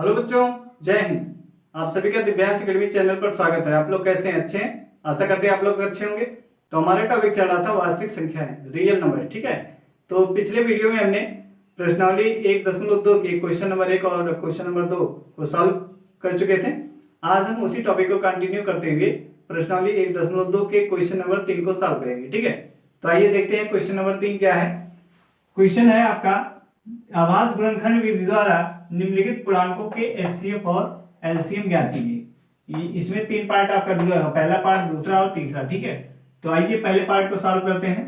Hello बच्चों, जय हिंद। आप सभी का दिव्यांश अकेडमी चैनल पर स्वागत है। आप लोग कैसे हैं? अच्छे हैं? आशा करते हैं आप लोग अच्छे होंगे। तो हमारा टॉपिक चल रहा था वास्तविक संख्याएं, रियल नंबर। ठीक है, तो पिछले वीडियो में हमने प्रश्नावली 1.2 के क्वेश्चन नंबर 1 और क्वेश्चन नंबर 2 को सॉल्व कर चुके थे। आज हम उसी टॉपिक को कंटिन्यू करते हुए प्रश्नावली 1.2 के क्वेश्चन नंबर 3 को सॉल्व करेंगे। ठीक है, तो आइए देखते हैं क्वेश्चन नंबर 3 क्या है। क्वेश्चन है आपका, आभाज्य गुणनखंड विधि द्वारा निम्नलिखित पूर्णांकों के एचसीएफ और एलसीएम ज्ञात कीजिए। इसमें 3 पार्ट आपका दिया है, पहला पार्ट, दूसरा और तीसरा। ठीक है, तो आइए पहले पार्ट को सॉल्व करते हैं।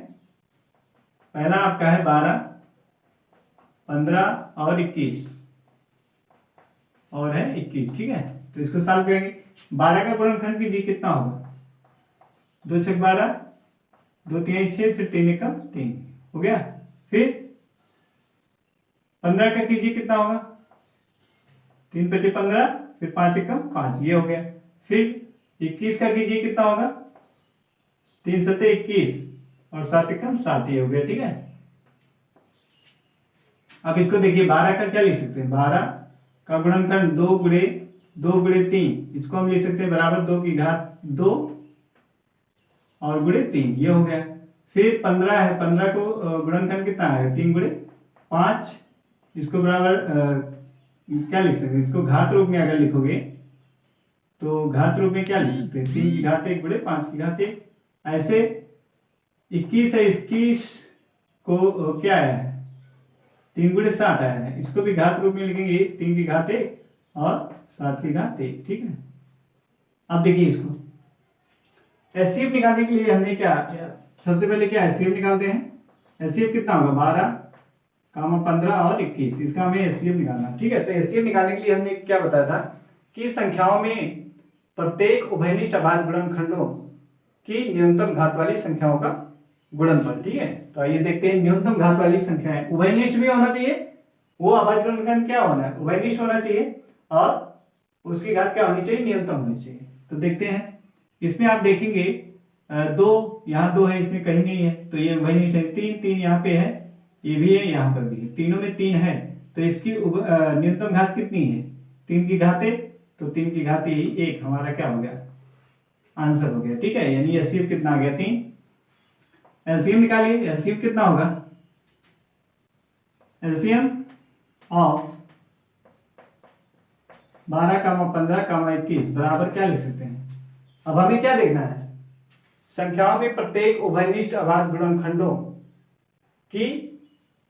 पहला आपका है 12, 15 और 21 और है 21। ठीक है, तो इसको सॉल्व करेंगे। 12 का गुणनखंड कीजिए, कितना होगा? 2 छक 12, 2 तिहाई 6, फिर 3 एकम 3 हो गया। फिर 15 का कीजिए, कितना होगा? 3 पचे 15, फिर 5 एकम 5, ये हो गया। फिर 21 का कीजिए, कितना होगा? 3 सते 21 और 7 एकम 7, ये हो गया। ठीक है, अब इसको देखिए, 12 का क्या लिख सकते हैं? 12 का गुणनखंड 2 गुणे 2 गुणे 3, इसको हम लिख सकते हैं बराबर 2 की घात 2 और गुणे 3, ये हो गया। फिर 15 है, 15 को गुणनखंड कितना है? 3 गुणे 5, इसको बराबर क्या लिख सकते हैं? इसको घात रूप में अगर लिखोगे तो घात रूप में क्या लिख सकते हैं? 3 की घात 1 गुणे 5 की घात 1। ऐसे 21 है, 21 को क्या आया है? 3 गुणे 7 आया है, इसको भी घात रूप में लिखेंगे, 3 की घात 1 और 7 की घात 1। ठीक है, अब देखिए इसको एचसीएफ निकालने के लिए हमने क्या, सबसे पहले क्या एचसीएफ निकालते हैं। एचसीएफ कितना होगा? 12, 15 और 21, इसका हमें एचसीएफ निकालना। ठीक है, तो एचसीएफ निकालने के लिए हमने क्या बताया था कि संख्याओं में प्रत्येक उभयनिष्ठ अभाज्य गुणनखंडों की न्यूनतम घात वाली संख्याओं का गुणनफल। ठीक है, तो आइए देखते हैं। न्यूनतम घात वाली संख्याएं उभयनिष्ठ भी होना चाहिए, वो अभाज्य गुणनखंड क्या होना है? उभयनिष्ठ होना चाहिए, और उसकी घात क्या होनी चाहिए? न्यूनतम होनी चाहिए। तो देखते हैं, इसमें आप देखेंगे 2, यहाँ 2 है, इसमें कहीं नहीं है, तो ये उभयनिष्ठ है। 3 3 यहाँ पे है, ये भी है, यहाँ पर भी है, तीनों में 3 है, तो इसकी न्यूनतम घात कितनी है? 3 की घात 1, तो 3 की घात 1 हमारा क्या हो गया? आंसर हो गया। ठीक है, यानी एलसीएम कितना आ गया? 3। एलसीएम निकालिए, एलसीएम कितना होगा? एलसीएम ऑफ 12, 15, 21 बराबर क्या लिख सकते हैं? अब हमें क्या देखना है? संख्याओं में प्रत्येक उभयनिष्ठ अभाज्य गुणनखंडों की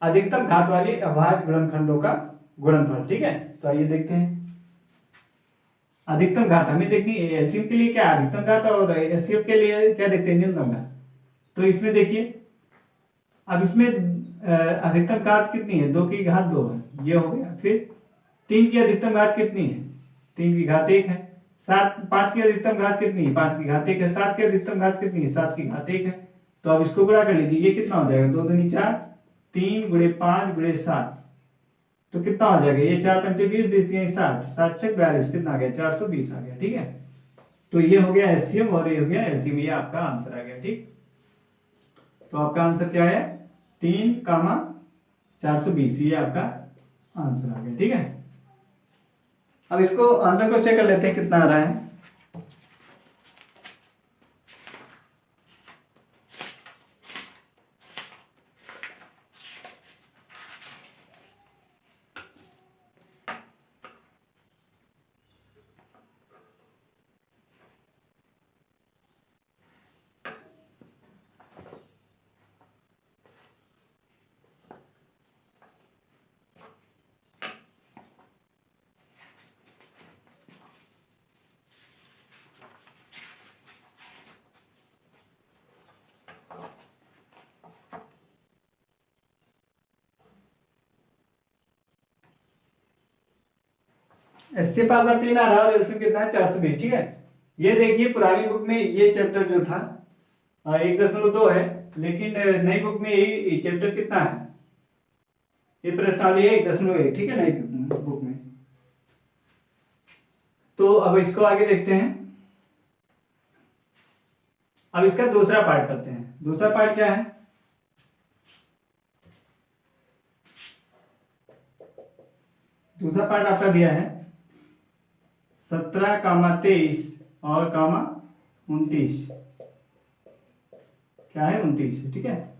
अधिकतम घात वाली अभाज्य गुणनखंडों का गुणनफल। ठीक है, तो आइए देखते हैं। अधिकतम घात हमें देखनी है, एलसीएम के लिए क्या अधिकतम घात और एचसीएफ के लिए क्या देखते हैं? न्यूनतम घात। तो इसमें देखिए, अब इसमें अधिकतम घात कितनी है? 2 की घात 2 है, ये हो गया। फिर 3 की अधिकतम घात कितनी है? 3 की घात 1 है। 5 की अधिकतम घात कितनी है? 5 की घात 1 है। 7 की अधिकतम घात कितनी है? 7 की घात 1 है। तो अब इसको गुणा कर लीजिए, ये कितना हो जाएगा? 2 दूनी 4, 3 गुणे 5 गुणे 7, तो कितना हो जाएगा? ये 4 पंचे 20, 20 तिहाई 60, 60 छक 42, कितना आ गया? 420 आ गया। ठीक है, तो ये हो गया एचसीएम और ये हो गया एलसीएम, ये आपका आंसर आ गया। ठीक, तो आपका आंसर क्या है? 3, 420, ये आपका आंसर आ गया। ठीक है, अब इसको आंसर को चेक कर लेते हैं कितना आ रहा है। एचसीएफ आपका 3 आ रहा है और एलसीएम कितना है? 420। ठीक है, ये देखिए पुरानी बुक में ये चैप्टर जो था 1.2 है, लेकिन नई बुक में ये चैप्टर कितना है? ये प्रश्नावली है 1.1। ठीक है, नई बुक में। तो अब इसको आगे देखते हैं। अब इसका दूसरा पार्ट करते हैं। दूसरा पार्ट क्या है? दूसरा पार्ट आपका दिया है 17 कामा 23 और कामा 29, क्या है 29 है, ठीक है।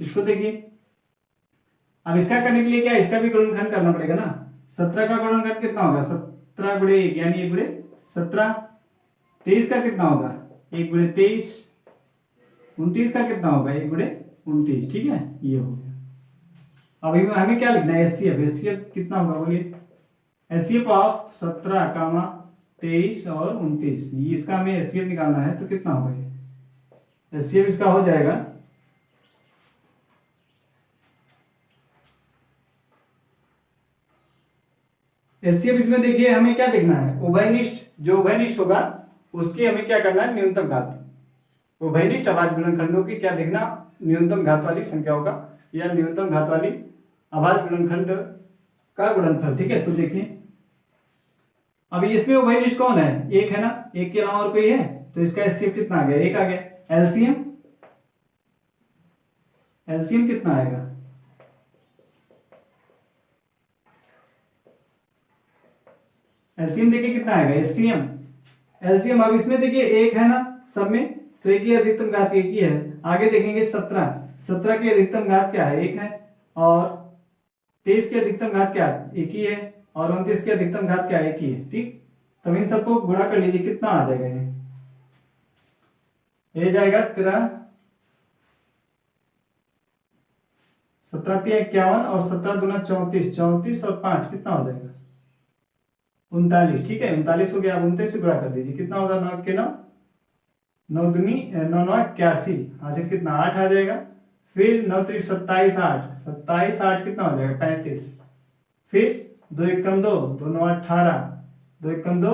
इसको देखिए, अब इसका करने के लिए क्या, इसका भी गुणनखंड करना पड़ेगा ना। 17 का गुणनखंड कितना होगा, 17 गुणे 1 यानी 1 गुणे 17। 23 का कितना होगा, 1 गुणे 23। 29 का कितना होगा, 1 गुणे 29, ठीक है, ये हो गया। अब हमें क्या लिखना है, एचसीएफ। एचसीएफ कितना होगा बोलिए, एचसीएफ ऑफ 17 कामा 23 और 29, इसका हमें एचसीएफ निकालना है, तो कितना होगा ये, एचसीएफ इसका हो जाएगा एचसीएफ इसमें देखिए हमें क्या देखना है, उभयनिष्ठ, जो उभयनिष्ठ होगा उसकी हमें क्या करना है, न्यूनतम घात। उभयनिष्ठ अभाज्य गुणनखंडों की क्या देखना, न्यूनतम घात वाली संख्याओं का या न्यूनतम घात वाली अभाज्य गुणनखंड का गुणनफल, ठीक है। तो देखिए अभी इसमें उभयनिष्ठ कौन है, एक है ना, एक के अलावा और कोई है, तो इसका एचसीएफ कितना आ गया, एक आ गया। एलसीएम, एलसीएम कितना आएगा, एलसीएम देखिए कितना आएगा, एचसीएम एलसीएम। अब इसमें देखिए एक है ना सब में, तो एक ही अधिकतम घात एक ही है। आगे देखेंगे 17 की अधिकतम घात क्या है, एक है, और 23 की अधिकतम घात क्या है, एक ही है, और 29 की अधिकतम घात क्या है, एक ही है, ठीक। तब इन सबको गुणा कर लीजिए, कितना आ जाएगा ये जाएगा तेरा 17 51 और 17 दूना 34, 34 और 5 कितना हो जाएगा, 39, ठीक है, 39 हो गया। अब 29 से गुणा कर दीजिए, कितना होगा, 9 के 9, 9 दूनी 9 9 81, हासिल कितना 8 आ जाएगा। फिर 9 3 27 8, 27 8 कितना हो जाएगा 35। फिर 2 1 कम 2, 2 9 18, 2 1 कम 2,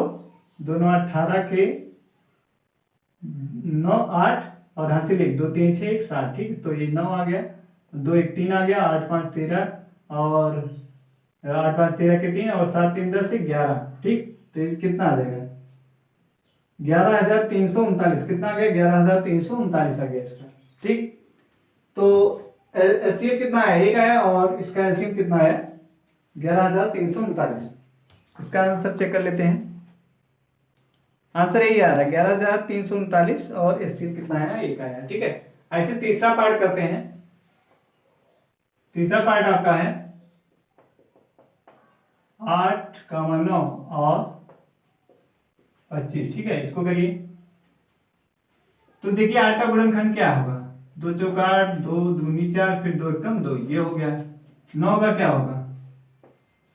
2 9 18 के 9 8 और हासिल 1, 2 3 6 1 7, ठीक। तो ये 9 आ गया, 2 1 3 आ गया, 8 5 13 और 8 5 13 के 3 और 7 3 10 से 11, ठीक। तो ये कितना आ जाएगा 11,339, कितना आ गया 11,339 आ गया इसका, ठीक। तो एचसीएफ कितना है, एक आया, और इसका एलसीएम कितना है 11,339। इसका आंसर चेक कर लेते हैं, आंसर यही आ रहा है 11,339 और एचसीएफ कितना आया, एक आया, ठीक है। ऐसे तीसरा पार्ट करते हैं। तीसरा पार्ट आपका है 8 कामा 9 और 25, ठीक है, इसको करिए। तो देखिए 8 का गुणनखंड क्या होगा, 2 चौका 8, 2 दूनी 4, फिर 2 एकम 2, ये हो गया। 9 का क्या होगा,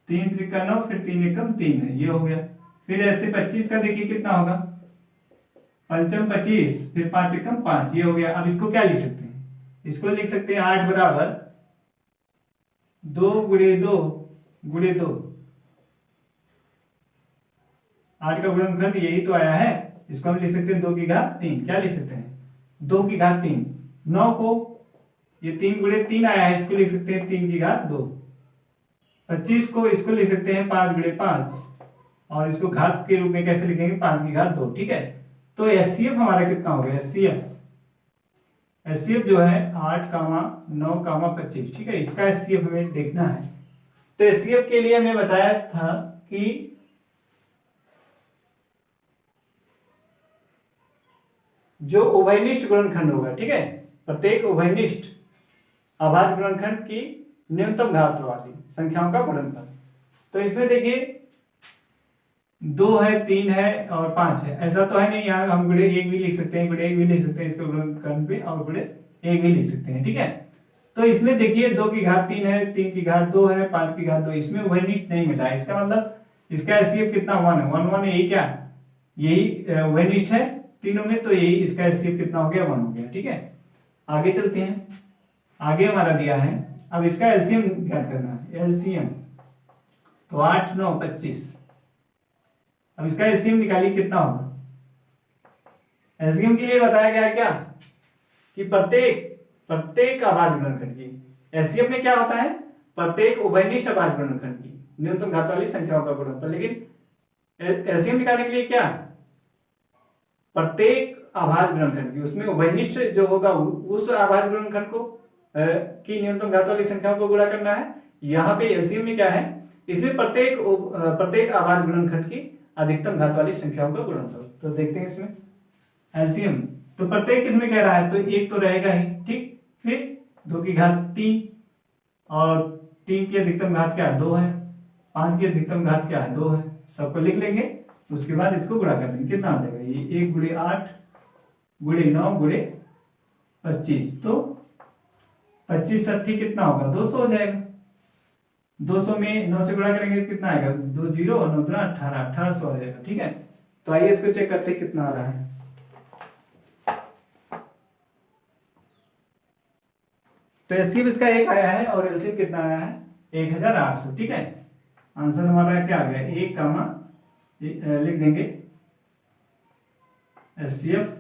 3 त्रिका 9, फिर 3 एकम 3 है, ये हो गया। फिर ऐसे 25 का देखिए कितना होगा, पंचम 25, फिर 5 एकम 5, ये हो गया। अब इसको क्या लिख सकते हैं, इसको लिख सकते हैं 8 बराबर 2 गुणे 2 गुणे 2। 8 का गुणनखंड यही तो आया है, इसको हम लिख सकते हैं 2 की घात 3। क्या लिख सकते हैं, 2 की घात 3। 9 को ये 3 गुणे 3 आया है, इसको लिख सकते हैं 3 की घात 2। 25 को इसको लिख सकते हैं 5 गुणे 5, और इसको घात के रूप में कैसे लिखेंगे, 5 की घात 2, ठीक है। तो एचसीएफ हमारा कितना हो गया, एचसीएफ जो है 8 कामा 9 कामा 25, ठीक है, इसका एचसीएफ हमें देखना है। तो एचसीएफ के लिए हमने बताया था कि जो उभयनिष्ठ गुणनखंड होगा, ठीक है, प्रत्येक उभयनिष्ठ अभाज्य गुणनखंड की न्यूनतम घात वाली संख्याओं का गुणनफल। तो इसमें देखिए 2 है, 3 है और 5 है, ऐसा तो है नहीं, यहाँ हम गुणे 1 भी लिख सकते हैं, गुणे 1 भी लिख सकते हैं इसके गुणनखंड पे, और गुणे 1 भी लिख सकते हैं, ठीक है। तो इसमें देखिए 2 की घात 3 है, 3 की घात 2 है, 5 की घात 2, इसमें उभयनिष्ठ नहीं मिला है, इसका मतलब इसका एचसीएफ कितना 1 है, 1 1 यही क्या, यही उभयनिष्ठ है तीनों में, तो यही इसका एचसीएफ कितना हो गया, 1 हो गया, ठीक है। आगे चलते हैं, आगे हमारा दिया है, अब इसका एलसीएम ज्ञात करना है, एलसीएम। तो 8 9 25, अब इसका एलसीएम निकालिए कितना होगा। एलसीएम के लिए बताया गया है क्या, कि प्रत्येक अभाज्य गुणनखंड की, एचसीएफ में क्या होता है, प्रत्येक उभयनिष्ठ अभाज्य गुणनखंड की न्यूनतम घात वाली संख्याओं का गुणनफल। लेकिन एलसीएम निकालने के लिए क्या, प्रत्येक अभाज्य गुणनखंड की, उसमें उभयनिष्ठ जो होगा उस अभाज्य गुणनखंड को की न्यूनतम घात वाली संख्याओं को गुणा करना है, यहाँ पे एलसीएम में क्या है, इसमें प्रत्येक आवाज गुणनखंड की अधिकतम घात वाली संख्याओं का गुणनफल। तो देखते हैं इसमें एलसीएम, तो प्रत्येक इसमें कह रहा है तो एक तो रहेगा ही, ठीक। फिर 2 की घात 3, और 3 की अधिकतम घात क्या है, 2 है। 5 की अधिकतम घात क्या है, 2 है। सबको लिख लेंगे, उसके बाद इसको गुणा कर देंगे, कितना आ जाएगा ये 1 × 8 × 9 × 25, तो 25 × कितना होगा, 200 हो जाएगा। 200 में 9 से गुणा करेंगे कितना आएगा, 2 0 और 9 18, 1800 आ जाएगा, ठीक है। तो आइए इसको चेक करते हैं कितना आ रहा है। तो एलसीएम इसका 1 आया है और एलसीएम कितना आया है, 1800, ठीक है। आंसर हमारा क्या आ गया, 1 कामा लिख देंगे एचसीएफ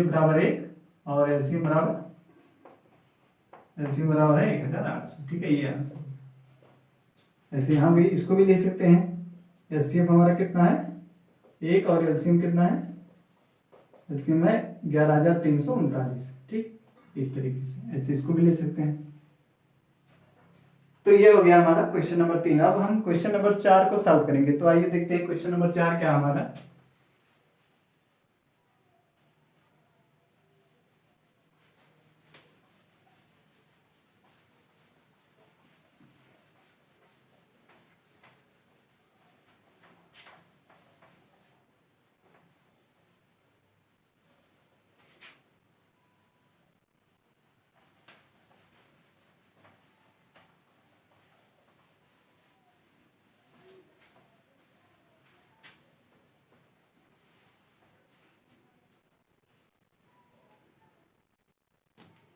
बराबर 1 और एलसीएम बराबर है 1800, ठीक है, ये आंसर। ऐसे हम भी इसको भी ले सकते हैं, एचसीएफ हमारा कितना है 1 और एलसीएम कितना है, एलसीएम है 11339, ठीक। इस तरीके से ऐसे इसको भी ले सकते हैं। तो ये हो गया हमारा क्वेश्चन नंबर 3। अब हम क्वेश्चन नंबर 4 को सॉल्व करेंगे। तो आइए देखते हैं क्वेश्चन नंबर 4 क्या हमारा।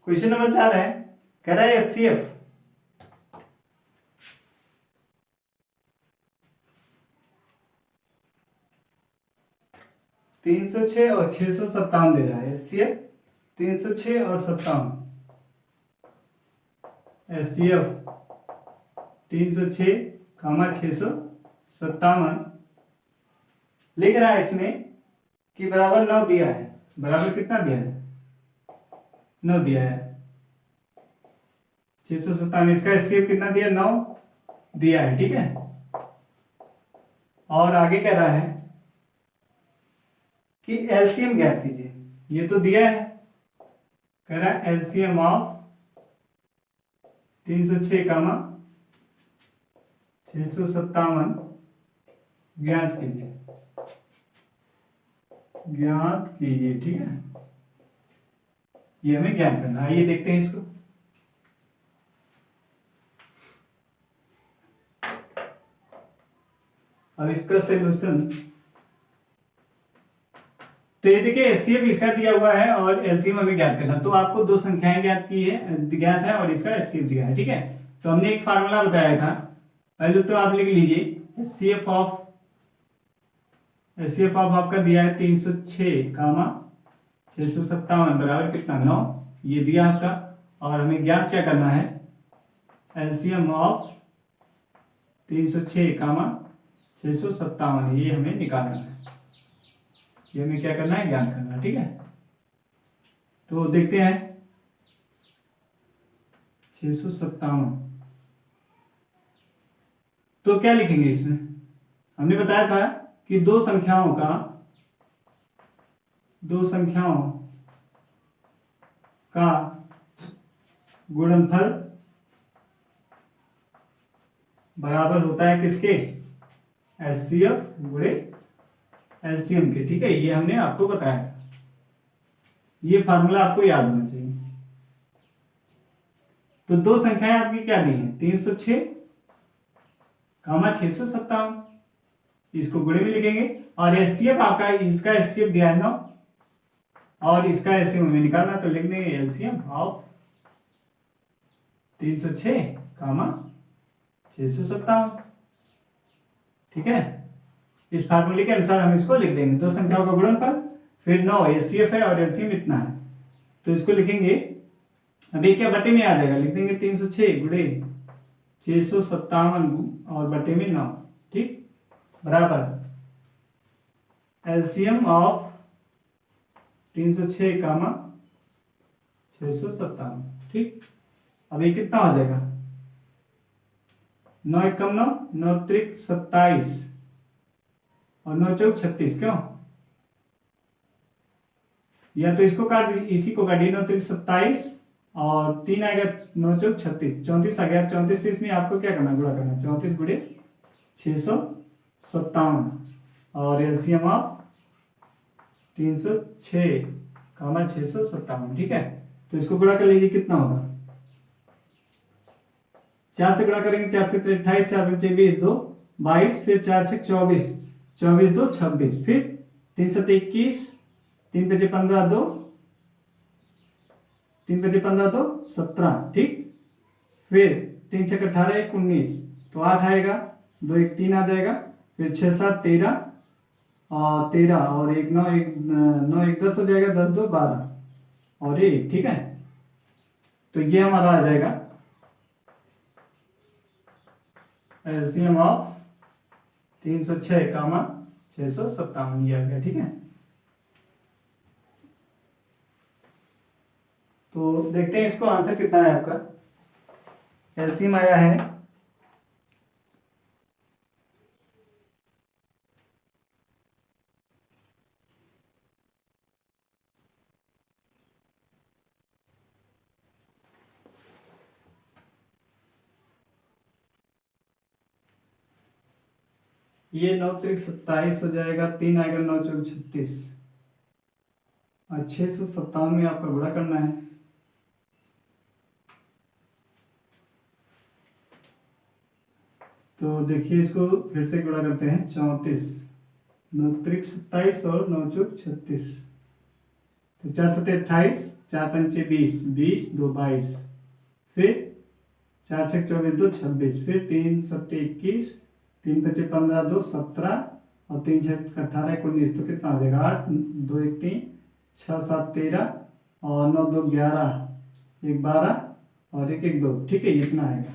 क्वेश्चन नंबर 4 है, कह रहा है एचसीएफ तीन सौ छह और 657 दे रहा है। एचसीएफ 306 और 57, एचसीएफ 306, 657 लिख रहा है इसमें कि बराबर 9 दिया है। बराबर कितना दिया है, 9 दिया है। 657 इसका एचसीएफ कितना दिया, 9 दिया है, ठीक है। और आगे कह रहा है कि एलसीएम ज्ञात कीजिए। ये तो दिया है, कह रहा है एलसीएम ऑफ 306, 657 ज्ञात कीजिए, ठीक है। ये हमें ज्ञात करना है। आइए देखते हैं इसको। अब इसका सोल्यूशन, तो ये देखिए एचसीएफ इसका दिया हुआ है और एलसीएम हमें ज्ञात करना। तो आपको दो संख्याएं ज्ञात है और इसका एचसीएफ दिया है, ठीक है। तो हमने एक फार्मूला बताया था, पहले तो आप लिख लीजिए एचसीएफ ऑफ आपका दिया है 306, 657 बराबर कितना, 9, ये दिया आपका। और हमें ज्ञात क्या करना है, एलसीएम ऑफ 306, 657, ये हमें निकालना है। ये हमें क्या करना है, ज्ञात करना है, ठीक है। तो देखते हैं 657, तो क्या लिखेंगे इसमें। हमने बताया था कि दो संख्याओं का गुणनफल बराबर होता है किसके, एचसीएफ गुणे एलसीएम के, ठीक है। ये हमने आपको बताया था, ये फार्मूला आपको याद होना चाहिए। तो दो संख्याएं आपकी क्या दी हैं, 306, 657, इसको गुणे में लिखेंगे। और एचसीएफ आपका, इसका एचसीएफ दिया है 9 और इसका एचसीएफ हमें निकालना, तो लिख देंगे एलसीएम ऑफ 306, 657, ठीक है। इस फार्मूले के अनुसार हम इसको लिख देंगे, दो संख्याओं का गुणनफल, फिर 9 एचसीएफ है और एलसीएम इतना है, तो इसको लिखेंगे। अभी क्या बटे में आ जाएगा, लिख देंगे 306 गुणे 657 और बटे में 9, ठीक, बराबर एलसीएम ऑफ 306, 657, ठीक। अब ये कितना हो जाएगा, 9 एकम 9, 9 त्रिक 27 और 9 चौक 36। क्यों, या तो इसको काट इसी को काटिए, 9 त्रिक 27 और 3 आएगा 9 चौक 36, 34 आ गया। 34 से इसमें आपको क्या करना, गुणा करना, 34 गुणे 657 और एलसीएम ऑफ 306 कामा 657। ठीक है, तो इसको गुणा कर लीजिए, कितना होगा, 4 से गुणा करेंगे, 4 से 28, 4 पंचे 20, 2 22, फिर 4 6 24, 24 2 26, फिर 3 7 21, 3 पंचे 15, 2 3 पंचे 15, 2 17। ठीक, फिर 3 6 18, 1 19, तो 8 आएगा, 2 1 3 आ जाएगा, फिर 6 7 13 और 13 और 1 9 1 9 1 10 हो जाएगा, 10 2 12 और 1। ठीक है, तो ये हमारा आ जाएगा एलसीएम ऑफ 306 कामा 657, ये आ गया। ठीक है, तो देखते हैं इसको आंसर कितना है आपका। एलसीएम आया है ये 9 त्रिक 27 हो जाएगा, 3 आएगा 9 चौक 36 और 657 में आपका गुणा करना है। तो देखिए इसको फिर से गुणा करते हैं, 34 9 त्रिक 27 और 9 चौक 36, तो 4 7 28, 4 पंचे 20, 20 2 22, फिर 4 6 24 2 26, फिर 3 7 21, 3 पंचे 15, 2 17 और 3 6 18 19, तो कितना हो जाएगा, 8 2 1 3 6 7 13 और 9 2 11 1 12 और 1 1 2। ठीक है, इतना आएगा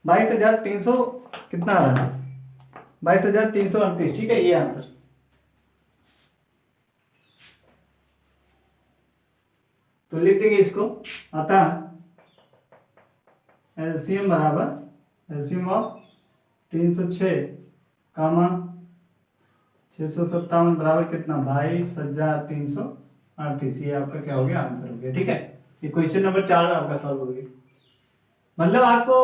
22,300 कितना आ रहा है, 22,338। ठीक है, ये आंसर। तो लिख देंगे इसको, अतः एलसीएम बराबर एलसीएम ऑफ 306 कामा 657 बराबर कितना, 22,338। ये आपका क्या हो गया, आंसर हो गया। ठीक है, ये क्वेश्चन नंबर 4 आपका सॉल्व हो गया। मतलब आपको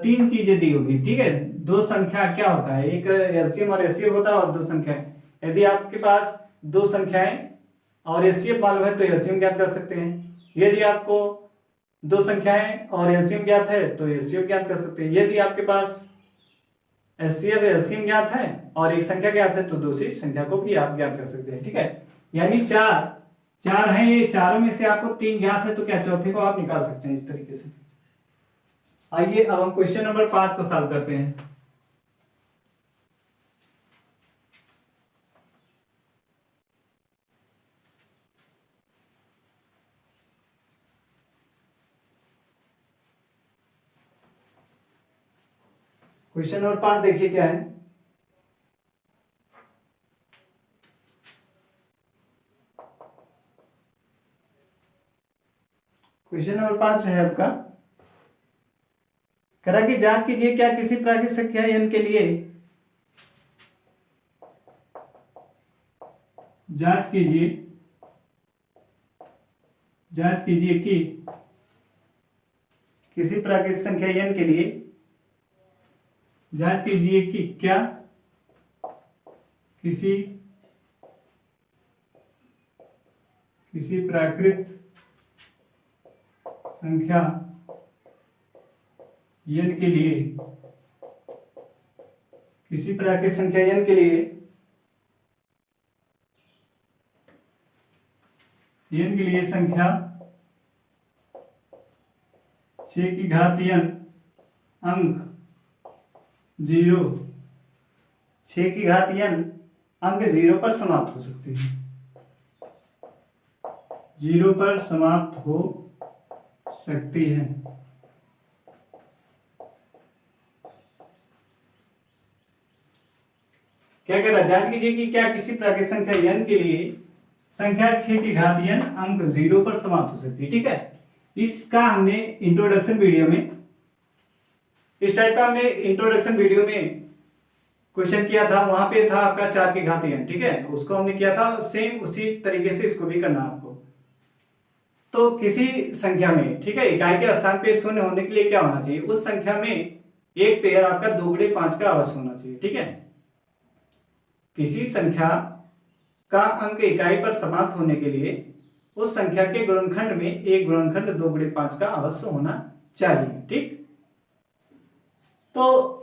3 चीजें दी होगी। ठीक है, दो संख्या क्या होता है, एक एलसीएम और एचसीएफ होता है और दो संख्याएं। यदि आपके पास दो संख्याएं और एचसीएफ मालूम है तो एलसीएम ज्ञात कर सकते हैं। यदि आपको दो संख्याएं और एलसीएम ज्ञात है तो एचसीएफ ज्ञात कर सकते हैं। यदि आपके पास एचसीएफ एलसीएम ज्ञात है और एक संख्या ज्ञात है तो दूसरी संख्या को भी आप ज्ञात कर सकते हैं। ठीक है, यानी चार हैं, ये चारों में से आपको 3 ज्ञात है तो क्या चौथे को आप निकाल सकते हैं इस तरीके से। आइए अब हम क्वेश्चन नंबर 5 को सॉल्व करते हैं। क्वेश्चन नंबर 5 देखिए क्या है। क्वेश्चन नंबर 5 है आपका, करा कि जांच कीजिए क्या किसी प्राकृतिक संख्या n के लिए जांच कीजिए कि किसी प्राकृतिक संख्या n के लिए जांच कीजिए कि क्या किसी प्राकृतिक संख्या n के लिए किसी प्राकृतिक संख्या n के लिए संख्या 6 की घात n अंक 0 6 की घात n अंक 0 पर समाप्त हो सकती है, 0 पर समाप्त हो सकती है। क्या कह रहा है, जांच कीजिए कि क्या किसी प्राकृतिक संख्या n के लिए संख्या 6 की घात n अंक 0 पर समाप्त हो सकती है। ठीक है, इसका हमने इंट्रोडक्शन वीडियो में, इस टाइप का हमने इंट्रोडक्शन वीडियो में क्वेश्चन किया था, वहां पे था आपका 4 की घात n। ठीक है, उसको हमने किया था, सेम उसी तरीके से इसको भी करना आपको। तो किसी संख्या में, ठीक है, इकाई के स्थान पे शून्य होने के लिए क्या होना चाहिए, उस संख्या में एक पेयर आपका 2 गुणे 5 का अवश्य होना चाहिए। ठीक है, किसी संख्या का अंक इकाई पर समाप्त होने के लिए उस संख्या के गुणनखंड में एक गुणनखंड 2 गुणे 5 का अवश्य होना चाहिए। ठीक, तो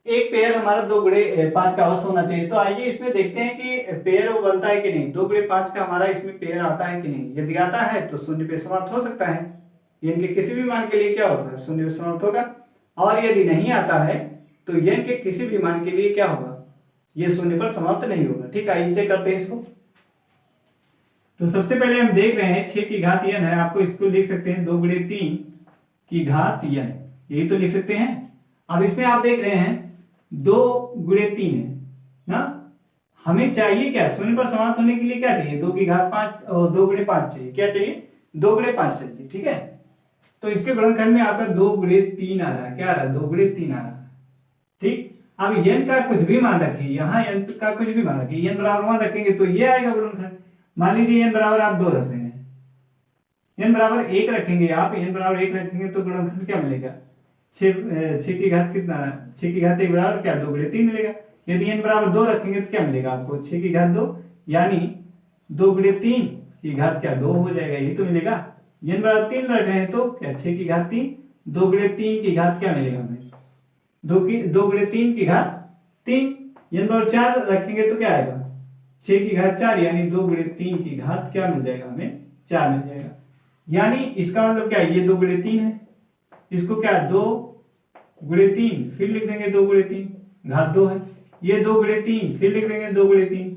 एक पेयर हमारा 2 गुणे 5 का अवश्य होना चाहिए। तो आइए इसमें देखते हैं कि पेयर वो बनता है कि नहीं, 2 गुणे 5 का हमारा इसमें पेयर आता है कि नहीं। यदि आता है तो शून्य पे समाप्त हो सकता है, इनके किसी भी मान के लिए क्या होता है, शून्य पे समाप्त होगा। और यदि नहीं आता है तो n के किसी भी मान के लिए क्या होगा, ये शून्य पर समाप्त नहीं होगा। ठीक है, आइए चेक करते हैं इसको। तो सबसे पहले हम देख रहे हैं 6 की घात n है, आपको इसको लिख सकते हैं 2 गुणे 3 की घात n, यही तो लिख सकते हैं। अब इसमें आप देख रहे हैं 2 गुणे 3 है ना, हमें चाहिए क्या, शून्य पर समाप्त होने के लिए क्या चाहिए, 2 की घात 5 और 2 गुणे 5 चाहिए। क्या चाहिए, 2 गुणे 5 चाहिए। ठीक है, तो इसके गुणनखंड में आपका 2 गुणे 3 आ रहा है, क्या आ रहा है, 2 गुणे 3 आ रहा है। ठीक, अब n का कुछ भी मान रखिए, यहाँ n का कुछ भी मान रखिए, n बराबर 1 रखेंगे तो ये आएगा गुणनखंड। मान लीजिए n बराबर आप 2 रख रहे हैं, n बराबर 1 रखेंगे आप, n बराबर 1 रखेंगे तो गुणनखंड क्या मिलेगा, 6 की घात कितना, 6 की घात 1 बराबर क्या, 2 गुणे 3 मिलेगा। यदि n बराबर 2 रखेंगे तो क्या मिलेगा आपको, 6 की घात 2, यानी 2 गुणे 3 की घात क्या, 2 हो जाएगा, यही तो मिलेगा। n बराबर 3 रख रहे हैं तो क्या, 6 की घात 3, 2 गुणे 3 की घात क्या मिलेगा हमें, 2 गुणे 3 की घात 3। n बराबर 4 रखेंगे तो क्या आएगा, 6 की घात 4, यानी 2 गुणे 3 की घात क्या मिल जाएगा हमें, 4 मिल जाएगा। यानी इसका मतलब क्या है, ये 2 गुणे 3 है, इसको क्या 2 गुणे 3 फिर लिख देंगे 2 गुणे 3 घात 2 है, ये 2 गुणे 3 फिर लिख देंगे 2 गुणे 3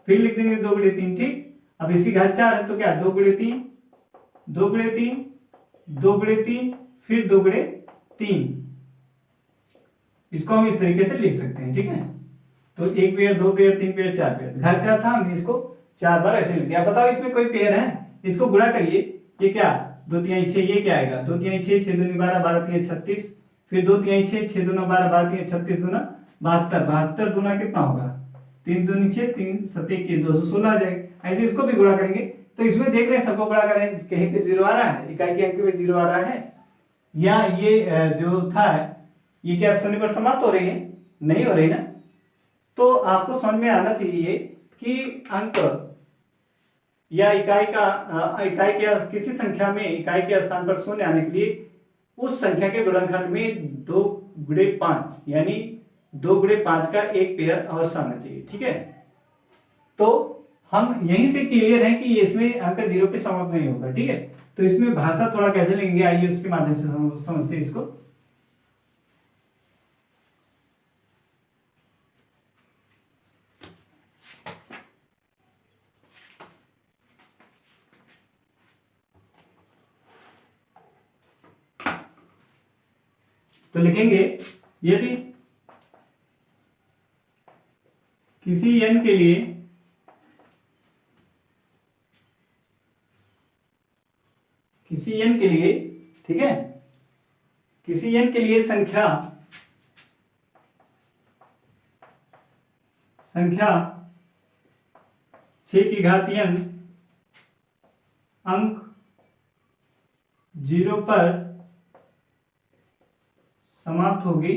फिर लिख देंगे 2 गुणे 3। ठीक, अब इसकी घात 4 है तो क्या 2 गुणे 3 2 गुणे 3 2 गुणे 3 फिर 2 गुणे 3, इसको हम इस तरीके से लिख सकते हैं। ठीक है, तो 1 पेयर 2 पेयर 3 पेयर 4 पेयर, घात 4 था, हमने इसको 4 बार ऐसे लिख दिया। बताओ इसमें कोई पेयर है, इसको गुणा करिए, ये क्या 2 तिहाई 6, ये क्या आएगा 2 तिहाई 6, 6 दूनी 12, 12 तिहाई 36, फिर 2 तिहाई 6, 6 दूना 12, 12 तिहाई 36 दूना 72, 72 दूना कितना होगा, 3 दूनी 6, 3 सत्ते की 216 आ जाएगा। ऐसे इसको भी गुणा करेंगे, तो इसमें देख रहे हैं सबको गुणा कर रहे हैं, कहीं पे 0 आ रहा है, इकाई के अंक पे 0 आ रहा है, या ये जो था ये क्या शून्य पर समाप्त हो रही है, नहीं हो रही ना। तो आपको समझ में आना चाहिए कि अंक या इकाई के किसी संख्या में इकाई के स्थान पर शून्य आने के लिए उस संख्या के गुणनखंड में 2 गुणे 5 यानी 2 गुणे 5 का एक पेयर अवश्य आना चाहिए। ठीक है, तो हम यहीं से क्लियर है कि इसमें अंक 0 पे समाप्त नहीं होगा। ठीक है, तो इसमें भाषा थोड़ा कैसे लेंगे, आइए उसके माध्यम से समझते हैं इसको। तो लिखेंगे यदि किसी n के लिए ठीक है, किसी n के लिए संख्या 6 की घात n अंक 0 पर समाप्त होगी,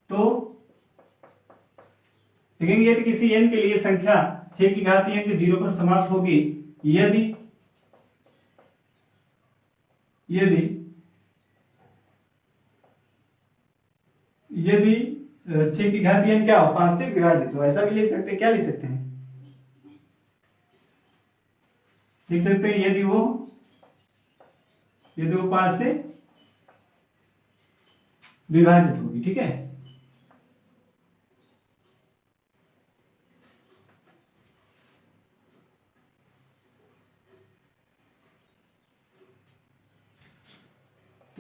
तो देखेंगे यदि किसी n के लिए संख्या 6 की घात n 0 पर समाप्त होगी, यदि 6 की घात n क्या हो, 5 से विभाजित हो, ऐसा भी लिख सकते हैं। क्या लिख सकते हैं, लिख सकते हैं यदि वो 5 से विभाजित होगी। ठीक है,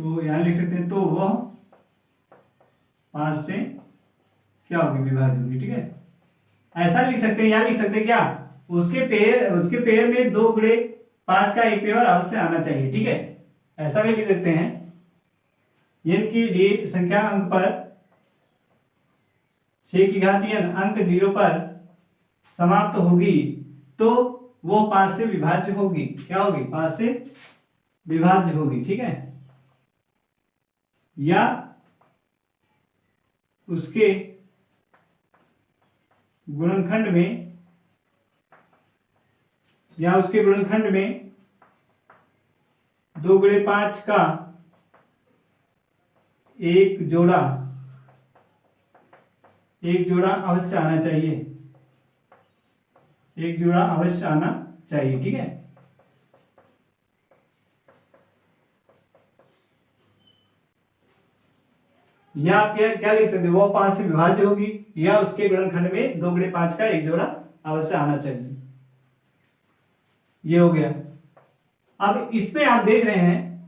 तो यहाँ लिख सकते हैं तो वह 5 से क्या होगी, विभाज्य होगी। ठीक है, ऐसा लिख सकते हैं, यहाँ लिख सकते हैं क्या, उसके पेयर में 2 गुणे 5 का एक पेयर अवश्य आना चाहिए। ठीक है, ऐसा भी लिख सकते हैं, n की डी संख्या अंक पर 6 की घात n अंक 0 पर समाप्त होगी तो वो 5 से विभाज्य होगी। क्या होगी, 5 से विभाज्य होगी। ठीक है, या उसके गुणनखंड में, या उसके गुणनखंड में 2 गुणे 5 का एक जोड़ा अवश्य आना चाहिए, एक जोड़ा अवश्य आना चाहिए। ठीक है, या क्या क्या लिख सकते, वो 5 से विभाज्य होगी या उसके गुणनखंड में 2 गुणे 5 का एक जोड़ा अवश्य आना चाहिए। ये हो गया। अब इसमें आप देख रहे हैं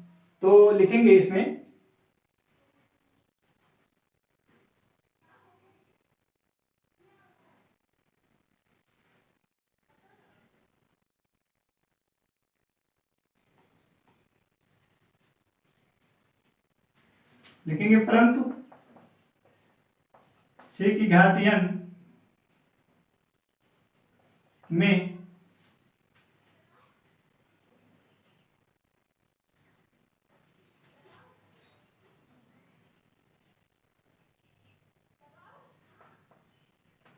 तो लिखेंगे, इसमें लिखेंगे परंतु 6 की घात n में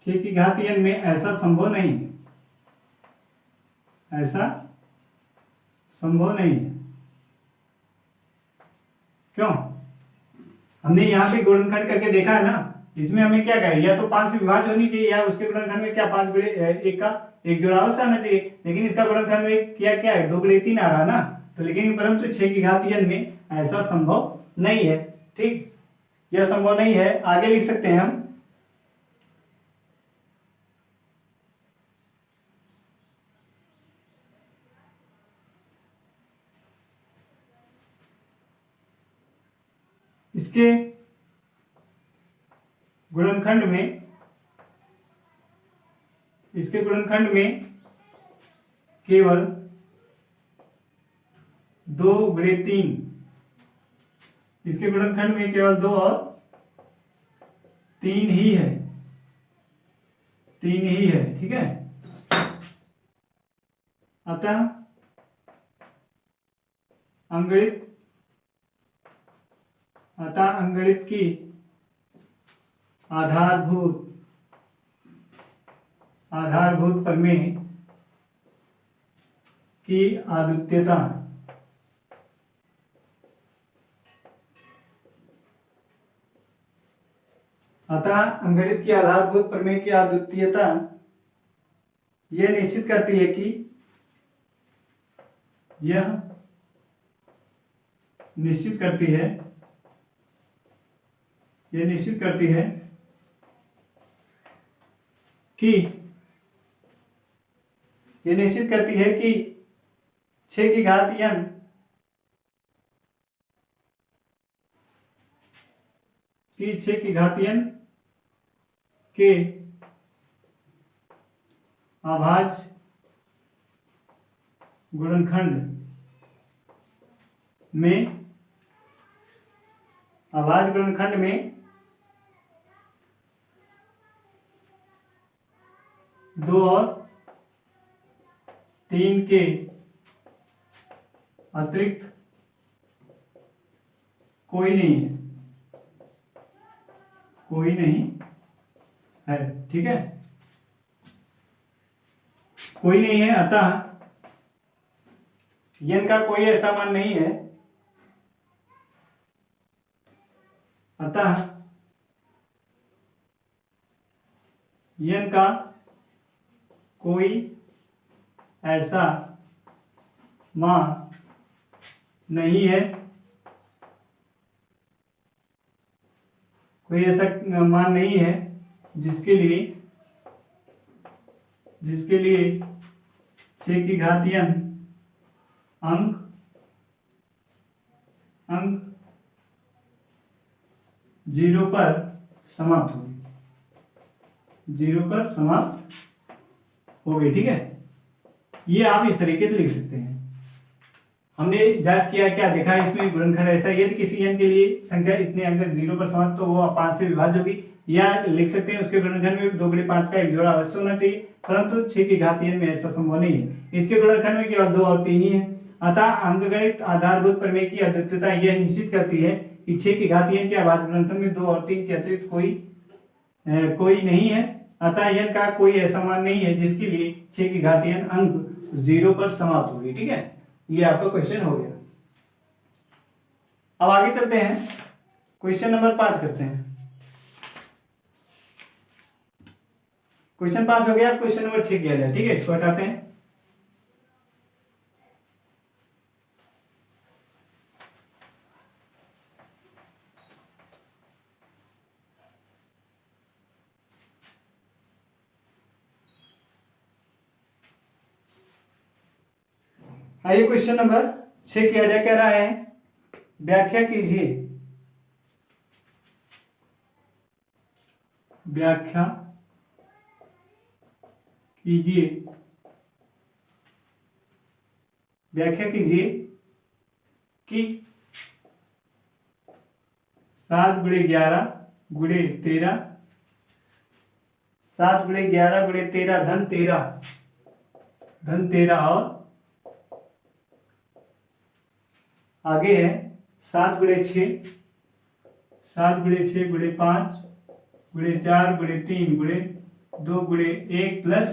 छह की घात n में ऐसा संभव नहीं है, ऐसा संभव नहीं है। क्यों, हमने यहाँ पे गुणनखंड करके देखा है ना, इसमें हमें क्या कहा, या तो 5 से विभाज्य होनी चाहिए या उसके गुणनखंड में क्या 5 गुणे 1 का एक जोड़ा अवश्य आना चाहिए, लेकिन इसका गुणनखंड में क्या क्या है, 2 गुणे 3 आ रहा है ना, तो लिखेंगे परंतु 6 की घात n में ऐसा संभव नहीं है। ठीक, यह संभव नहीं है। आगे लिख सकते हैं हम, इसके गुणनखंड में केवल 2 गुणे 3, इसके गुणनखंड में केवल 2 और 3 ही है, 3 ही है। ठीक है, अतः अंगणित की आधारभूत प्रमेय की अद्वितीयता यह निश्चित करती है कि ये निश्चित करती है कि 6 की घात n के अभाज्य गुणनखंड में 2 और 3 के अतिरिक्त कोई नहीं है। ठीक है, कोई नहीं है, अतः n का कोई ऐसा मान नहीं है, अतः n का कोई ऐसा मान नहीं है, कोई ऐसा मान नहीं है जिसके लिए 6 की घात n अंक जीरो पर समाप्त होगी, जीरो पर समाप्त हो गई। ठीक है, ये आप इस तरीके से लिख सकते हैं। हमने जांच किया, क्या देखा इसमें गुणनखंड ऐसा है, यदि किसी n के लिए संख्या इतने अंक जीरो पर समाप्त तो वो 5 से विभाज्य होगी, या लिख सकते हैं उसके गुणनखंड में 2 गुणे 5 का एक जोड़ा अवश्य होना चाहिए, परंतु 6 की घात n में ऐसा संभव नहीं है। इसके गुणनखंड में केवल 2 और 3 ही है। अतः अंकगणित आधारभूत प्रमेय की अद्वितीयता यह निश्चित करती है कि 6 की घात n के अभाज्य गुणनखंड में 2 और 3 के अतिरिक्त कोई नहीं है। अतः n का कोई ऐसा मान नहीं है जिसके लिए 6 की घात n अंक 0 पर समाप्त होगी। ठीक है, ये आपका क्वेश्चन हो गया। अब आगे चलते हैं, क्वेश्चन नंबर 5 करते हैं। क्वेश्चन 5 हो गया, क्वेश्चन नंबर 6 किया जाए। ठीक है, इसको हटाते हैं। आइए क्वेश्चन नंबर 6 किया जाए। कह रहा है व्याख्या कीजिए, व्याख्या कीजिए, व्याख्या कीजिए कि 7 गुणे 11 गुणे 13, 7 गुणे 11 गुणे 13 धन 13 और आगे है 7 गुणे 6, 7 गुणे 6 गुणे 5 गुणे 4 गुणे 3 गुणे 2 गुणे 1 प्लस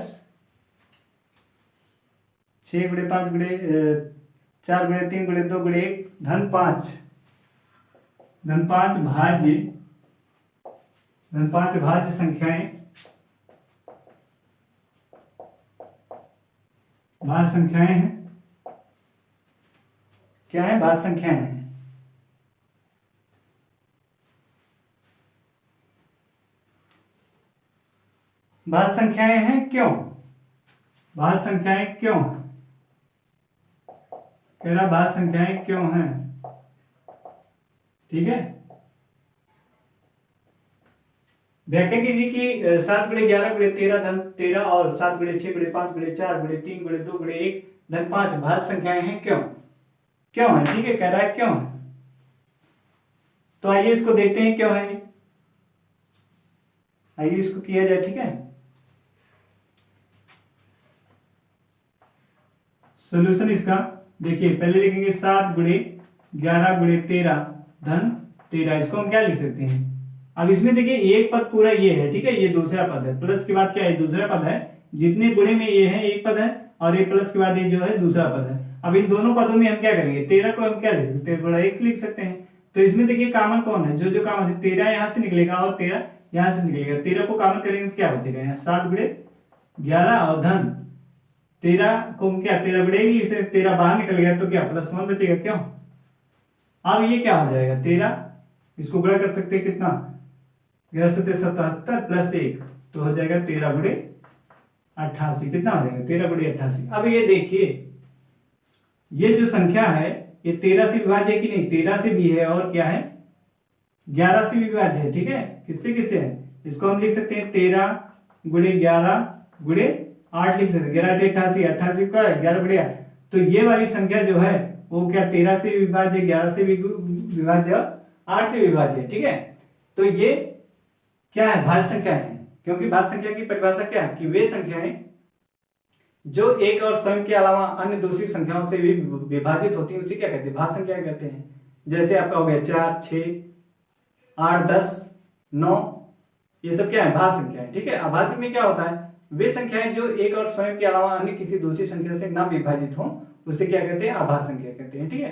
6 गुणे 5 गुणे 4 गुणे 3 गुणे 2 गुणे 1 धन 5 भाज्य संख्याएं, भाज्य संख्याएं हैं। क्या है? भाज्य संख्याएं हैं। भाज्य संख्याएं हैं क्यों? भाज्य संख्याएं क्यों हैं? कह रहा भाज्य संख्याएं क्यों हैं? ठीक है, व्याख्या कीजिए कि 7 गुणे 11 गुणे 13 धन 13 और 7 गुणे 6 गुणे 5 गुणे 4 गुणे 3 गुणे 2 गुणे 1 धन 5 भाज्य संख्याएं हैं क्यों? क्यों है? ठीक है, कह रहा है क्यों है। तो आइए इसको देखते हैं क्यों है। आइए इसको किया जाए। ठीक है, सॉल्यूशन इसका देखिए, पहले लिखेंगे 7 गुणे 11 गुणे 13 धन 13, इसको हम क्या लिख सकते हैं। अब इसमें देखिए एक पद पूरा ये है, ठीक है, ये दूसरा पद है, प्लस के बाद क्या है? दूसरा पद है। जितने गुणे में ये है एक पद है और एक प्लस के बाद ये जो है दूसरा पद है। अब इन दोनों पदों में हम क्या करेंगे? 13 को हम क्या लिख सकते हैं? गुणा 1 लिख सकते हैं। तो इसमें देखिए कॉमन कौन है? जो कॉमन है 13 यहां से निकलेगा और 13 यहां से निकलेगा। 13 को कॉमन करेंगे तो क्या बचेगा? यहाँ 7 गुणे 11 और धन 13 को हम क्या 13 गुणे 1 लिख सकते, 13 बाहर निकल गया तो क्या +1 बचेगा। क्यों? अब ये क्या हो जाएगा? 13, इसको गुणा कर सकते हैं कितना? 11 से 77 प्लस 1 तो हो जाएगा 13 गुणे 88। कितना हो जाएगा? 13 गुणे 88। अब ये देखिए, ये जो संख्या है ये 13 से विभाज्य है कि नहीं? 13 से भी है और क्या है? 11 से भी विभाज्य है। ठीक है, किससे किससे है? इसको हम लिख सकते हैं 13 गुणे 11 गुणे 8 लिख सकते हैं। 11 8 88, 88 का 11 गुणे 8। तो ये वाली संख्या जो है वो क्या 13 से विभाज्य, 11 से भी विभाज्य, 8 से विभाज्य है। ठीक है, तो ये क्या है? भाज्य संख्या है। क्योंकि भाज्य संख्या की परिभाषा क्या है? कि वे संख्याएं जो एक और स्वयं के अलावा अन्य दूसरी संख्याओं से भी विभाजित होती है उसे क्या कहते हैं? भाज्य संख्या कहते हैं। जैसे आपका हो गया 4 6 8 10 9, ये सब क्या है? भाज्य संख्या है। ठीक है, अभाज्य में क्या होता है? वे संख्याएं जो एक और स्वयं के अलावा अन्य किसी दूसरी संख्या से ना विभाजित हो उसे क्या कहते हैं? अभाज्य संख्या कहते हैं। ठीक है,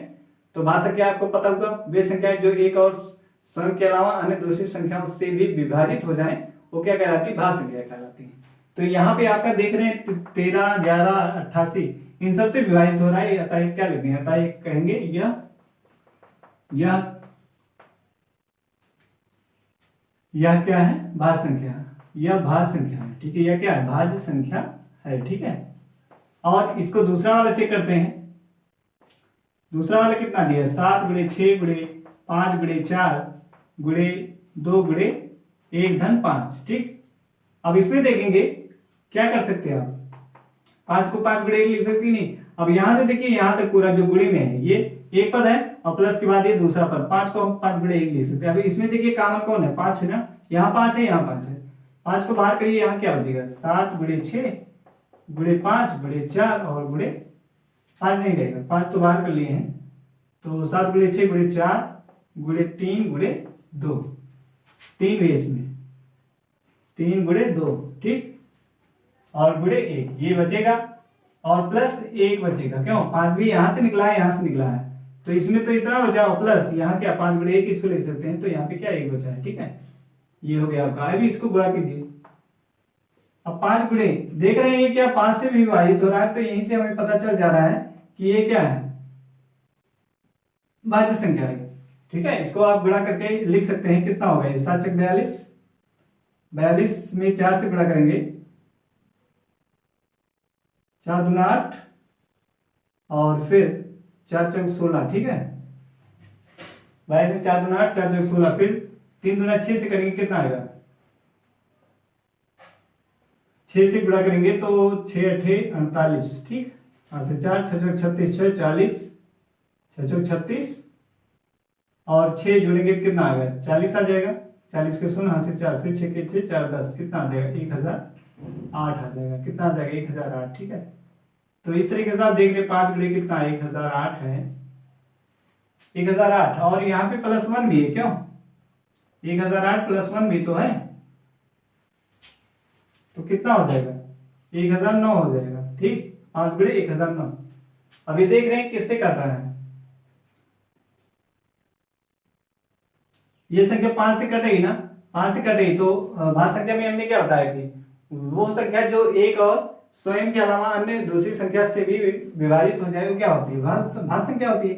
तो भाज्य संख्या आपको पता होगा, वे संख्याएं जो एक और स्वयं के अलावा अन्य दूसरी संख्याओं से भी विभाजित हो जाएं वो क्या कहलाती है? भाज्य संख्या कहलाती है। तो यहाँ पे आपका देख रहे हैं 13 11 88 इन सब से विभाजित हो रहा है। अतः क्या लिखेंगे? अतः कहेंगे यह क्या है? भाज्य संख्या। यह भाज्य संख्या है। ठीक है, यह क्या है? भाज्य संख्या है। ठीक है, और इसको दूसरा वाला चेक करते हैं। दूसरा वाला कितना दिया है? 7 गुणे 6 गुणे 5 गुणे 4 गुणे 2 गुणे 1 धन 5। ठीक, अब इसमें देखेंगे क्या कर सकते हैं आप, 5 को 5 गुणे 1 लिख सकते नहीं। अब यहां से देखिए यहां तक पूरा जो गुणे में है ये एक पद है और प्लस के बाद ये दूसरा पद, 5 को हम 5 गुणे 1 लिख सकते हैं। अभी इसमें देखिए कॉमन कौन है, 5 है ना, यहाँ 5 है, यहाँ 5 है। 5 को बाहर करिए, यहाँ क्या बचेगा, 7 गुणे 6 गुणे 5 गुणे 4 और गुणे 5 नहीं रहेगा, 5 तो बाहर कर लिए हैं, तो 7 गुणे 6 गुणे 4 गुणे 3 गुणे 2, 3 भी है इसमें, 3 गुणे 2। ठीक, और गुणे 1 ये बचेगा और प्लस 1 बचेगा, क्यों, 5 भी यहां से निकला है, यहां से निकला है, तो इसमें तो इतना बचा और प्लस यहाँ क्या 5 गुणे 1 इसको लिख सकते हैं, तो यहाँ पे क्या 1 बचा है। ठीक है, ये हो गया आपका। अभी इसको गुणा कीजिए। अब 5 गुणे देख रहे हैं ये क्या 5 से भी विभाजित हो रहा है, तो यहीं से हमें पता चल जा रहा है कि ये क्या है, भाज्य संख्या है। ठीक है, इसको आप गुणा करके लिख सकते हैं, कितना होगा ये, 7 चक 42, 42 में 4 से गुणा करेंगे, 4 दूना 8 और फिर 4 चौक 16। ठीक है, 22 में 4 दूना 8, 4 चौक 16, फिर 3 दूना 6 से करेंगे, कितना आएगा, 6 से गुणा करेंगे तो 6 अठे 48। ठीक, यहाँ से 4 6 चौक 36, 6 40, 6 चौक 36 और 6 जोड़ेंगे कितना आ गया, 40 आ जाएगा, 40 के शून्य, यहाँ से 4, फिर 6 के 6 4 10, कितना आ जाएगा, 1008 आ जाएगा, कितना आ जाएगा, 1008। ठीक है, तो इस तरीके से आप देख रहे 5 गुणे कितना 1008 है, 1008 और यहाँ पे +1 भी है, क्यों, 1008 +1 भी तो है, तो कितना हो जाएगा, 1009 हो जाएगा। ठीक, 5 गुणे 1009। अभी देख रहे हैं किससे कट रहा है, ये संख्या 5 से कटेगी ना, 5 से कटेगी तो भाज्य संख्या में हमने क्या बताया कि वो संख्या जो एक और स्वयं के अलावा अन्य दूसरी संख्या से भी विभाजित हो जाए वो क्या होती है, भाज्य संख्या होती है।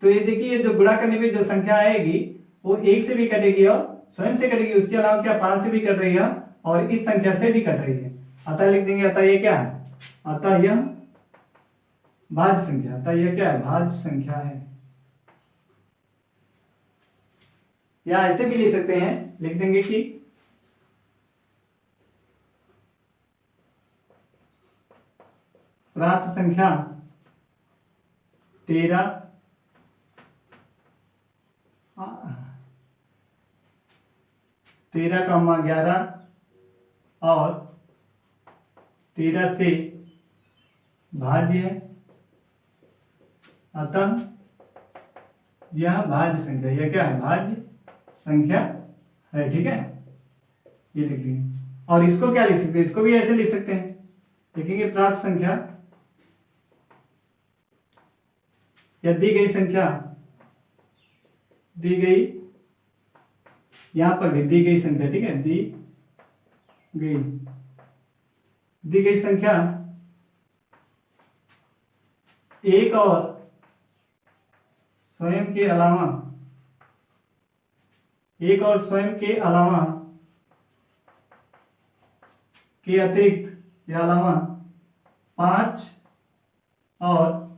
तो ये देखिए जो गुणा करने में जो संख्या आएगी वो 1 से भी कटेगी और स्वयं से कटेगी, उसके अलावा क्या 5 से भी कट रही है और इस संख्या से भी कट रही है, अतः लिख देंगे, अतः ये क्या है, अतः यह भाज्य संख्या, अतः यह क्या है, भाज्य संख्या है। या ऐसे भी लिख सकते हैं, लिख देंगे कि प्राप्त संख्या 13 11 और 13 से भाज्य है, अतः यह भाज्य संख्या, यह क्या है, भाज्य संख्या है। ठीक है, ये लिख देंगे। और इसको क्या लिख सकते हैं, इसको भी ऐसे लिख सकते हैं, लिखेंगे प्राप्त संख्या या दी गई संख्या, दी गई, यहां पर भी दी गई संख्या। ठीक है, दी गई संख्या एक और स्वयं के अलावा, एक और स्वयं के अलावा के अतिरिक्त या अलावा 5 और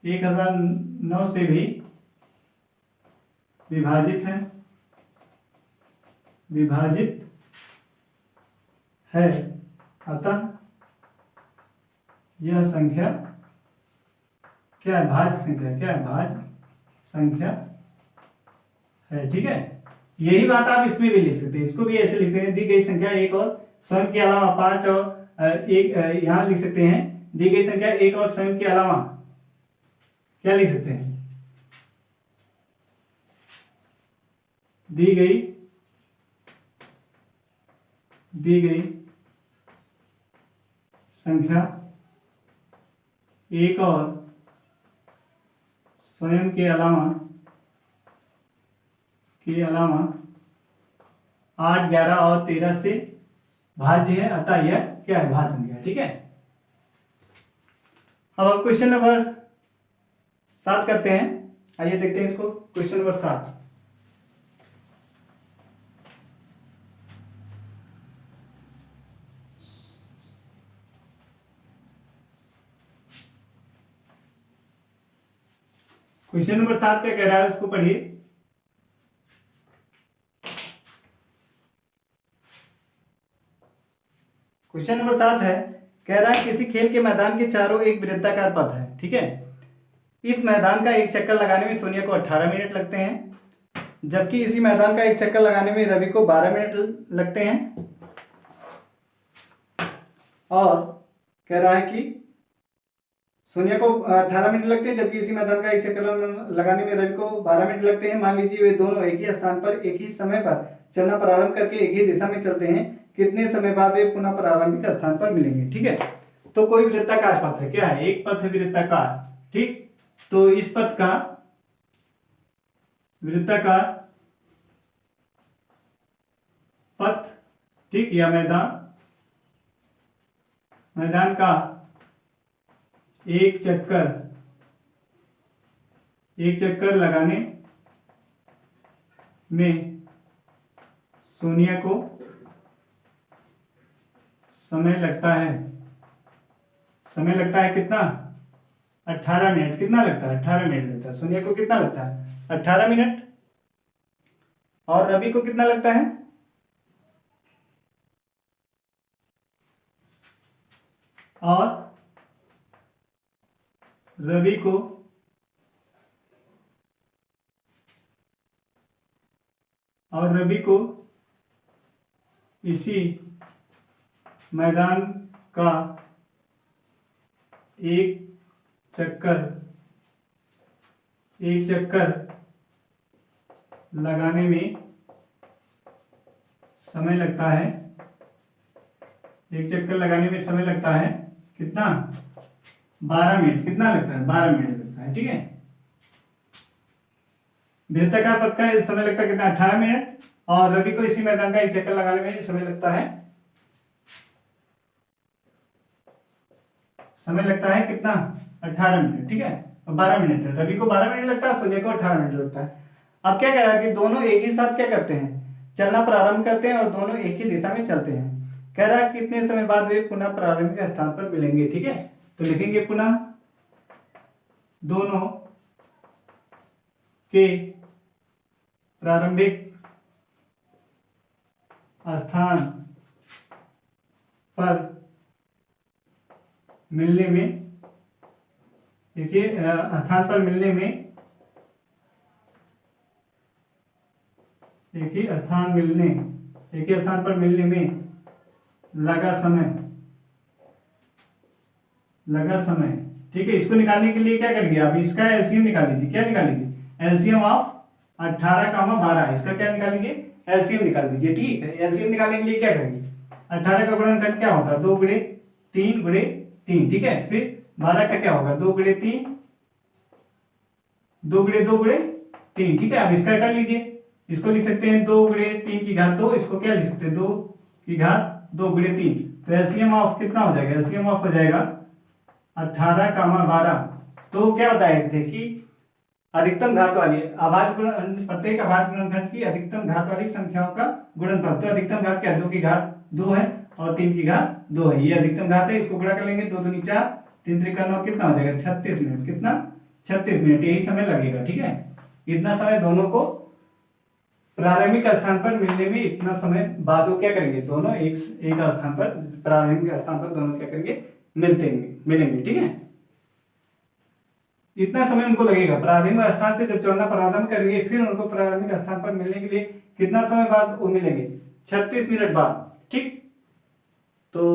1009 से भी विभाजित है, अतः यह संख्या क्या है, भाज्य संख्या, क्या है, भाज्य संख्या है। ठीक है, यही बात आप इसमें भी लिख सकते हैं, इसको भी ऐसे लिख सकते हैं, दी गई संख्या एक और स्वयं के अलावा 5 और एक, यहां लिख सकते हैं दी गई संख्या एक और स्वयं के अलावा क्या लिख सकते हैं, दी गई संख्या एक और स्वयं के अलावा 8 11 और 13 से भाज्य है, अतः यह क्या है, भाज्य संख्या। ठीक है, अब हम क्वेश्चन नंबर 7 करते हैं, आइए देखते हैं इसको। क्वेश्चन नंबर 7, क्वेश्चन नंबर 7 क्या कह रहा है उसको पढ़िए। क्वेश्चन नंबर 7 है, कह रहा है किसी खेल के मैदान के चारों एक वृत्ताकार पथ है, ठीक है। इस मैदान का एक चक्कर लगाने में सोनिया को 18 मिनट लगते हैं, जबकि इसी मैदान का एक चक्कर लगाने में रवि को 12 मिनट लगते हैं। और कह रहा है कि सोनिया को 18 मिनट लगते हैं, जबकि इसी मैदान का एक चक्कर लगाने में रवि को 12 मिनट लगते हैं। मान लीजिए वे दोनों एक ही स्थान पर एक ही समय पर चलना प्रारंभ करके एक ही दिशा में चलते हैं, कितने समय बाद वे पुनः प्रारंभिक स्थान पर मिलेंगे, ठीक है। तो कोई वृत्ताकार पथ है, क्या है, एक पथ है वृत्ताकार, ठीक। तो इस पथ का वृत्ताकार पथ, ठीक, या मैदान का एक चक्कर लगाने में सोनिया को समय लगता है कितना, 18 मिनट। कितना लगता है, 18 मिनट लगता है। सोनिया को कितना लगता है, 18 मिनट। और रवि को कितना लगता है, रवि को इसी मैदान का एक चक्कर लगाने में समय लगता है, एक चक्कर लगाने में समय लगता है कितना, 12 मिनट। कितना लगता है, 12 मिनट लगता है, ठीक है। वृत्ताकार पथ का समय लगता है कितना, 18 मिनट। और रवि को इसी मैदान का एक चक्कर लगाने में समय लगता है कितना, 18 मिनट, ठीक है। 12 मिनट है, रवि को 12 मिनट लगता है, सोनिया को 18 मिनट लगता है। अब क्या कह रहा है कि दोनों एक ही साथ क्या करते हैं, चलना प्रारंभ करते हैं और दोनों एक ही दिशा में चलते हैं। कह रहा है कितने समय बाद वे पुनः प्रारंभिक स्थान पर मिलेंगे, ठीक है। तो लिखेंगे पुनः दोनों के प्रारंभिक स्थान पर मिलने में, देखिए स्थान पर मिलने में, एक ही स्थान पर मिलने में लगा समय, ठीक है। इसको निकालने के लिए क्या करेंगे आप, इसका एलसीएम निकाल लीजिए। क्या निकाल लीजिए, एलसीएम ऑफ 18, 12, इसका क्या निकालेंगे, एलसीएम निकाल दीजिए, ठीक है। एलसीएम निकालने के लिए क्या करेंगे, 18 का गुणनखंड क्या होता है, 2 गुणे 3 गुणे 3, ठीक है। फिर 12 का क्या होगा, 2 गुणे 3, 2 गुणे 2 गुणे 3, ठीक है। अब इसका कर लीजिए, इसको लिख सकते हैं 2 गुणे 3 की घात 2, इसको क्या लिख सकते हैं, 2 की घात 2 गुणे 3। तो एलसीएम ऑफ कितना हो जाएगा, एलसीएम ऑफ हो जाएगा 18, 12। तो क्या बताए थे कि अधिकतम घात वाली प्रत्येक अभाज्य गुणनखंड की अधिकतम घात वाली संख्याओं का गुणनफल। तो अधिकतम घात क्या है, 2 की घात 2 है और 3 की घात 2 है, ये अधिकतम घात है। इसको गुणा कर लेंगे, 2 दूनी 4, 3 त्रिका 9, कितना हो जाएगा, 36 मिनट। कितना, 36 मिनट, यही समय लगेगा, ठीक है। इतना समय दोनों को प्रारंभिक स्थान पर मिलने में, इतना समय बाद वो क्या करेंगे, दोनों एक स्थान पर, प्रारंभिक स्थान पर दोनों क्या करेंगे, मिलेंगे, ठीक है। इतना समय उनको लगेगा, प्रारंभिक स्थान से जब चलना प्रारंभ करेंगे, फिर उनको प्रारंभिक स्थान पर मिलने के लिए कितना समय बाद वो मिलेंगे, 36 मिनट बाद, ठीक। तो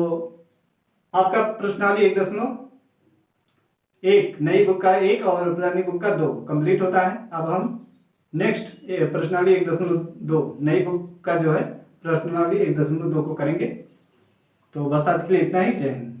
आपका प्रश्नावली 1.1 नई बुक का 1 और पुरानी बुक का 2 कंप्लीट होता है। अब हम नेक्स्ट प्रश्नावली 1.2 नई बुक का जो है प्रश्नावली 1.2 को करेंगे। तो बस आज के लिए इतना ही, जय हिंद।